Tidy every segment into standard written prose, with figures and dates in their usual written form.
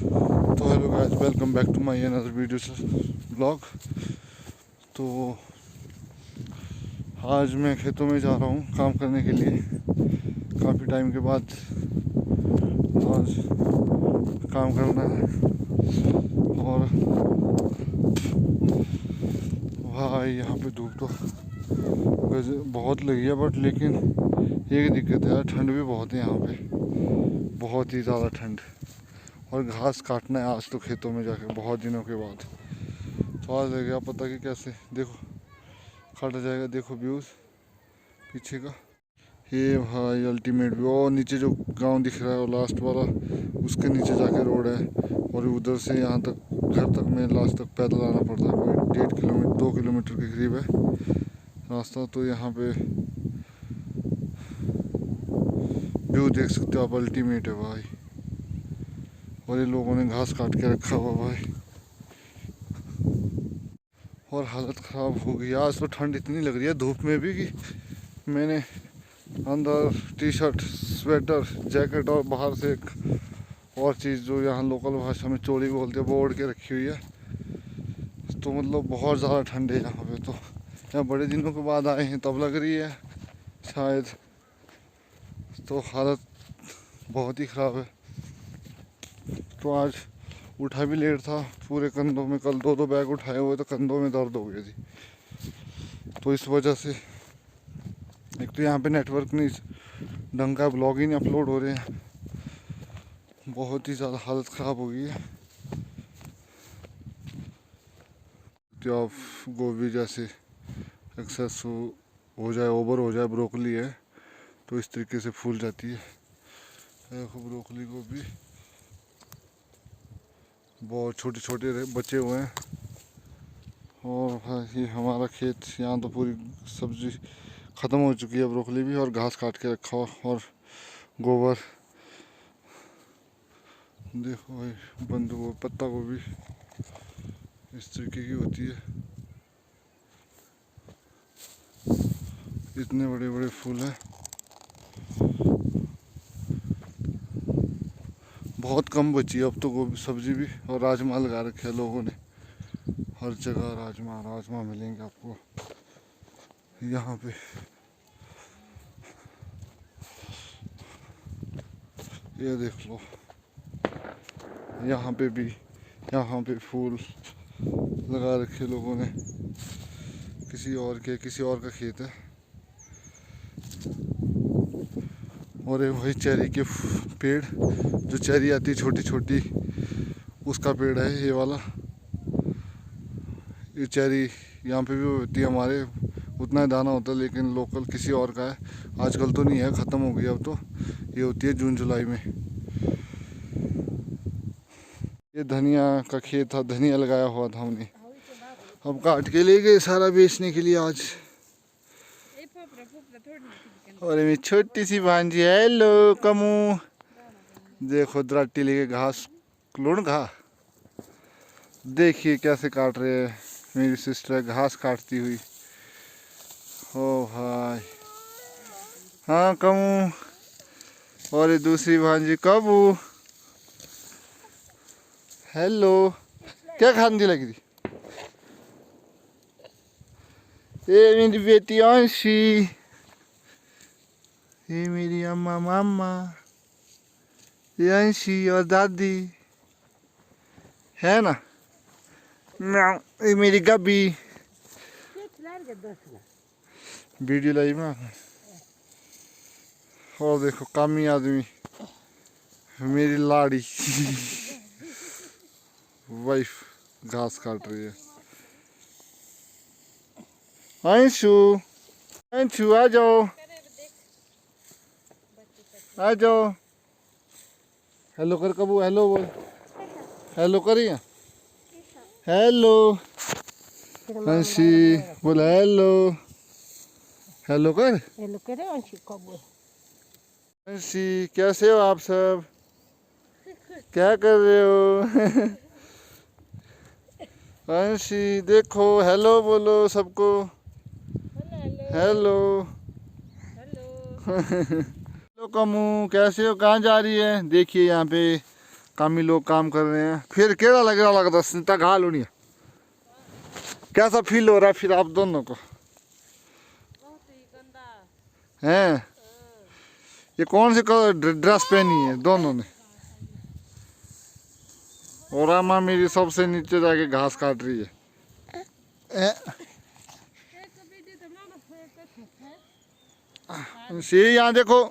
तो hello guys, welcome back to my another video blog. तो आज मैं खेतों में जा रहा हूँ काम करने के लिए। काफ़ी टाइम के बाद आज काम करना है। और भाई यहाँ पे धूप तो बहुत लगी है, बट लेकिन एक दिक्कत है यार, ठंड भी बहुत है यहाँ पे, बहुत ही ज़्यादा ठंड। और घास काटना है आज तो खेतों में जाके बहुत दिनों के बाद। तो आज लगेगा पता कि कैसे, देखो काटा जाएगा। देखो व्यूज़ पीछे का, ये भाई अल्टीमेट व्यू। और नीचे जो गांव दिख रहा है वो लास्ट वाला, उसके नीचे जाके रोड है। और उधर से यहाँ तक घर तक में लास्ट तक पैदल आना पड़ता है। कोई 1.5 किलोमीटर 2 किलोमीटर के करीब है रास्ता। तो यहाँ पे व्यू देख सकते हो आप, अल्टीमेट है भाई। और ये लोगों ने घास काट के रखा हुआ भाई, और हालत ख़राब हो गई। आज तो ठंड इतनी लग रही है धूप में भी कि मैंने अंदर टी शर्ट, स्वेटर, जैकेट और बाहर से एक और चीज़ जो यहाँ लोकल भाषा में चोली बोलते हैं वो ओढ़ के रखी हुई है। तो मतलब बहुत ज़्यादा ठंड है यहाँ पे। तो यहाँ बड़े दिनों के बाद आए हैं तब लग रही है शायद। तो हालत बहुत ही ख़राब है। तो आज उठा भी लेट था, पूरे कंधों में कल 2-2 बैग उठाए हुए तो कंधों में दर्द हो गई थी। तो इस वजह से एक तो यहाँ पे नेटवर्क नहीं ढंग का, ब्लॉग ही नहीं अपलोड हो रहे हैं। बहुत ही ज़्यादा हालत ख़राब हो गई है। तो आप गोभी जैसे एक्सेस हो जाए, ओवर हो जाए, ब्रोकली है तो इस तरीके से फूल जाती है। देखो ब्रोकली को भी बहुत छोटे छोटे बचे हुए हैं। और ये हमारा खेत, यहाँ तो पूरी सब्जी ख़त्म हो चुकी है, ब्रोकली भी, और घास काट के रखा हुआ, और गोबर देखो भाई। बंद गोभी, पत्ता गोभी इस तरीके की होती है। इतने बड़े बड़े फूल हैं। बहुत कम बची है अब तो गोभी सब्जी भी। और राजमा लगा रखे हैं लोगों ने, हर जगह राजमा राजमा मिलेंगे आपको यहाँ पे। ये देख लो, यहाँ पे भी, यहाँ पे फूल लगा रखे लोगों ने। किसी और का खेत है। और ये वही चेरी के पेड़, जो चेरी आती है छोटी छोटी, उसका पेड़ है ये वाला। ये चेरी यहाँ पे भी होती है हमारे, उतना ही दाना होता है, लेकिन लोकल किसी और का है। आजकल तो नहीं है, ख़त्म हो गई अब तो। ये होती है जून जुलाई में। ये धनिया का खेत था, धनिया लगाया हुआ था हमने, अब काट के ले गए सारा बेचने के लिए आज। और मेरी छोटी सी भांजी, हेलो कमू, देखो दराटी लेके घास लुण घा। देखिए कैसे काट रहे हैं मेरी सिस्टर, घास काटती हुई। ओ भाई, हाँ कमू। और ये दूसरी भांजी कबू, हेलो। क्या खाने लगी थी? ये मेरी बेटी अंशी, ये मेरी अम्मा मामा, ये अंशी और दादी है ना। ये मेरी गब्बी, वीडियो लाई में। और देखो कामी आदमी, मेरी लाड़ी वाइफ घास काट रही है। अंशु, अंशु आ जाओ, आ जाओ। हेलो कर कबू, हेलो बोल, हेलो करिए, हेलो। अंशी बोल हेलो, हेलो कर, हेलो करे अंशी कबू। अंशी कैसे हो आप सब, क्या कर रहे हो? अंशी देखो, हेलो बोलो सबको, हेलो। हेलो कमू, कैसे हो, कहाँ जा रही है? देखिए यहाँ पे कामी लोग काम कर रहे हैं। फिर केड़ा लग रहा लगता स्निता घाल होनी है। कैसा फील हो रहा है फिर आप दोनों को? हैं ये कौन सी ड्रेस पहनी है दोनों ने? और अम्मा मेरी सबसे नीचे जाके घास काट रही है। सी यहाँ देखो।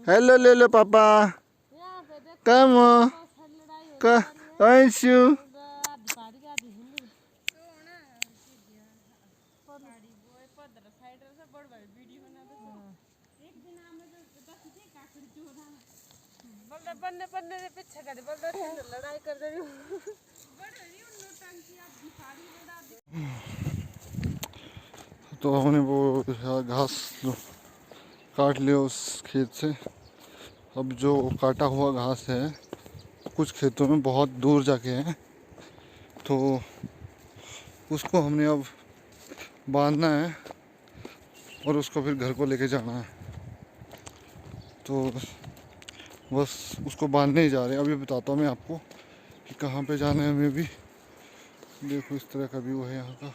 हेलो ले लो पापा। कम अंशु बन्ने बन्ने दे पीछे कर बोलदा लड़ाई कर दे तो हमने वो घास काट लिया उस खेत से। अब जो काटा हुआ घास है कुछ खेतों में बहुत दूर जाके है, तो उसको हमने अब बांधना है और उसको फिर घर को लेके जाना है। तो बस उसको बांधने ही जा रहे हैं। अभी बताता हूँ मैं आपको कि कहाँ पे जाना है हमें भी। देखो इस तरह का व्यू है यहाँ का।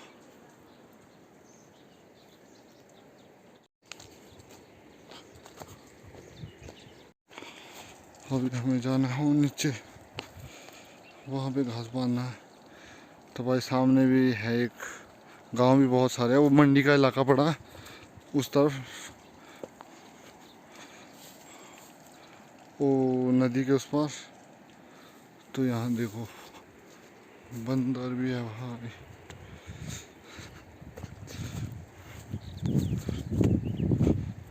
अभी हमें जाना है नीचे, वहाँ पे घास बांधना है। तो भाई सामने भी है एक गांव भी बहुत सारे है, वो मंडी का इलाका पड़ा है उस तरफ, वो नदी के उस पार। तो यहाँ देखो बंदर भी है वहाँ भी।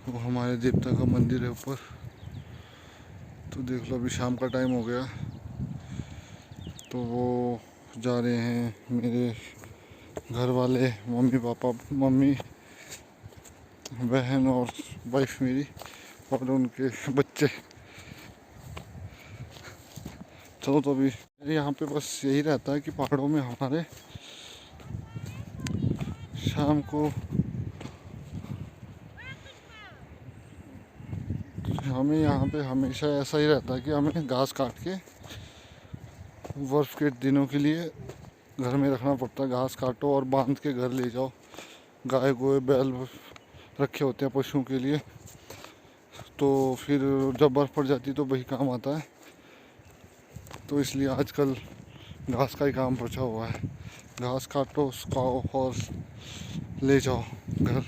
वो हमारे देवता का मंदिर है ऊपर। तो देख लो अभी शाम का टाइम हो गया, तो वो जा रहे हैं मेरे घर वाले, मम्मी पापा, मम्मी बहन और वाइफ मेरी और उनके बच्चे। चलो तो अभी यहाँ पे बस यही रहता है कि पहाड़ों में हमारे शाम को हमें यहाँ पे हमेशा ऐसा ही रहता है कि हमें घास काट के बर्फ़ के दिनों के लिए घर में रखना पड़ता है। घास काटो और बांध के घर ले जाओ। गाय गोए बैल रखे होते हैं पशुओं के लिए, तो फिर जब बर्फ़ पड़ जाती है तो वही काम आता है। तो इसलिए आजकल घास का ही काम बचा हुआ है। घास काटो, सुखाओ और ले जाओ घर।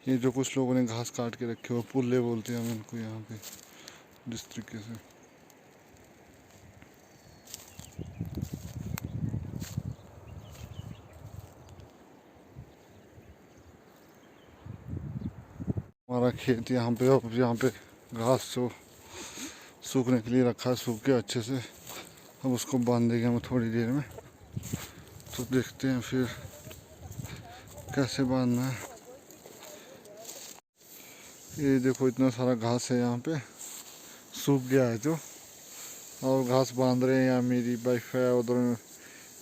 ये जो कुछ लोगों ने घास काट के रखे हो, पुल्ले बोलते हैं हम इनको यहाँ पे, जिस तरीके से। हमारा खेत यहाँ पे, अब यहाँ पे घास जो सूखने के लिए रखा है, सूख के अच्छे से। अब उसको बांध देंगे हम थोड़ी देर में। तो देखते हैं फिर कैसे बांधना है। ये देखो इतना सारा घास है यहाँ पे, सूख गया है जो, और घास बांध रहे हैं। यहाँ मेरी वाइफ है, उधर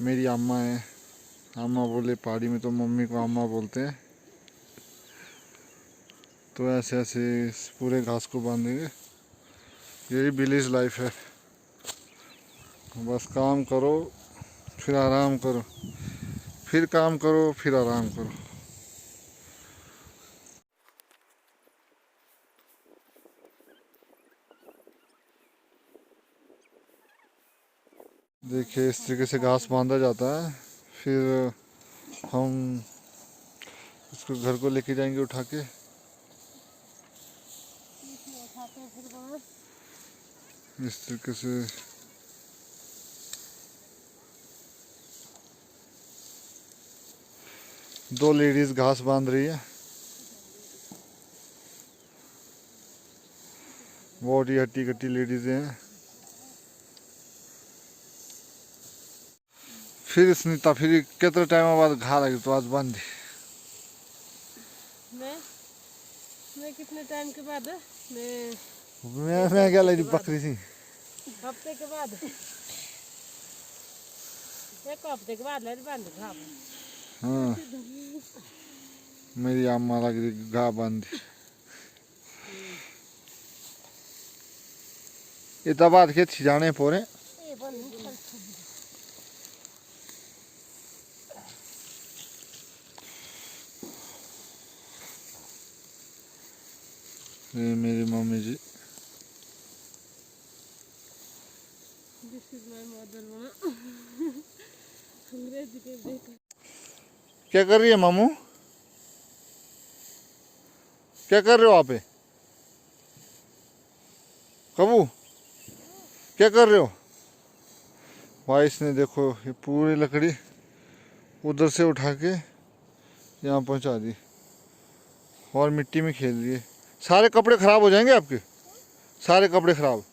मेरी अम्मा है। अम्मा बोले पहाड़ी में तो मम्मी को अम्मा बोलते हैं। तो ऐसे ऐसे इस पूरे घास को बांधेंगे। यही विलेज लाइफ है, बस काम करो फिर आराम करो, फिर काम करो फिर आराम करो। देखिए इस तरीके से घास बांधा जाता है। फिर हम इसको घर को लेके जाएंगे उठा के। इस तरीके से दो लेडीज घास बांध रही है। बहुत ही हट्टी कट्टी लेडीज हैं। फिर स्निता फिर कितने टाइम बाद घा लगी तो आज बांधी? मैं कितने टाइम के बाद मैं क्या लगी बकरी थी? हफ्ते के बाद, एक हफ्ते के बाद ले बांध घा। हाँ मेरी अम्मा लग रही घा बांधी। इतना बात के छिजाने पोरे ये मेरी mummy ji. This is my mother वना अंग्रेजी के देख क्या कर रही है मामू? क्या कर रहे हो आप? कबू क्या कर रहे हो भाई? इसने देखो ये पूरी लकड़ी उधर से उठा के यहाँ पहुँचा दी और मिट्टी में खेल रही है। सारे कपड़े खराब हो जाएंगे आपके, सारे कपड़े खराब।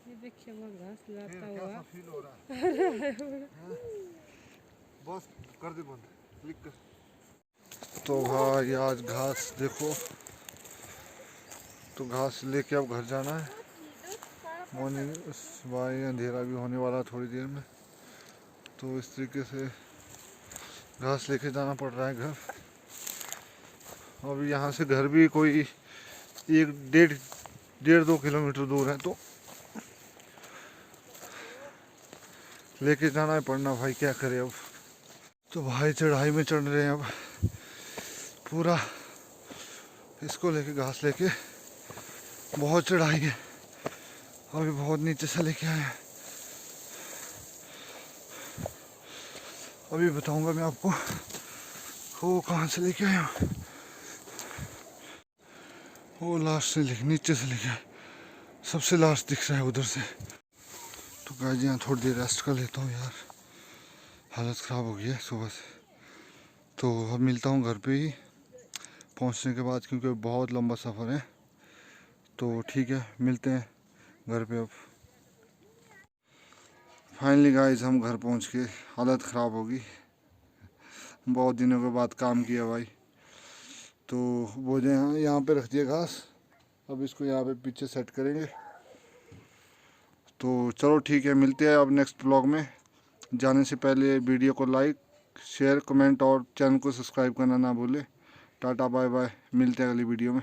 ये देखिए वो घास लाता हुआ फील हो रहा है? बस कर दे बंद, क्लिक कर। तो भाई आज घास देखो, तो घास लेके अब घर जाना है। मॉर्निंग भाई अंधेरा भी होने वाला थोड़ी देर में, तो इस तरीके से घास लेके जाना पड़ रहा है घर। अभी यहाँ से घर भी कोई 1-1.5-2 किलोमीटर दूर है, तो लेके जाना है पड़ना भाई, क्या करे अब। तो भाई चढ़ाई में चढ़ रहे हैं अब पूरा, इसको लेके घास लेके। बहुत चढ़ाई है, अभी बहुत नीचे से लेके आए हैं। अभी बताऊंगा मैं आपको वो कहाँ से लेके आया हूँ। वो लास्ट से लेके, नीचे से लेके आए, सबसे लास्ट दिख रहा है उधर से। तो गाइस यहाँ थोड़ी देर रेस्ट कर लेता हूँ यार, हालत ख़राब हो गई है सुबह से। तो अब मिलता हूँ घर पे ही पहुँचने के बाद, क्योंकि बहुत लंबा सफ़र है। तो ठीक है, मिलते हैं घर पे अब। फाइनली गाइस हम घर पहुँच के, हालत ख़राब होगी, बहुत दिनों के बाद काम किया भाई। तो वो जो यहाँ पे रख दिया घास, अब इसको यहाँ पे पीछे सेट करेंगे। तो चलो ठीक है, मिलते हैं अब नेक्स्ट ब्लॉग में। जाने से पहले वीडियो को लाइक, शेयर, कमेंट और चैनल को सब्सक्राइब करना ना भूलें। टाटा बाय बाय, मिलते हैं अगली वीडियो में।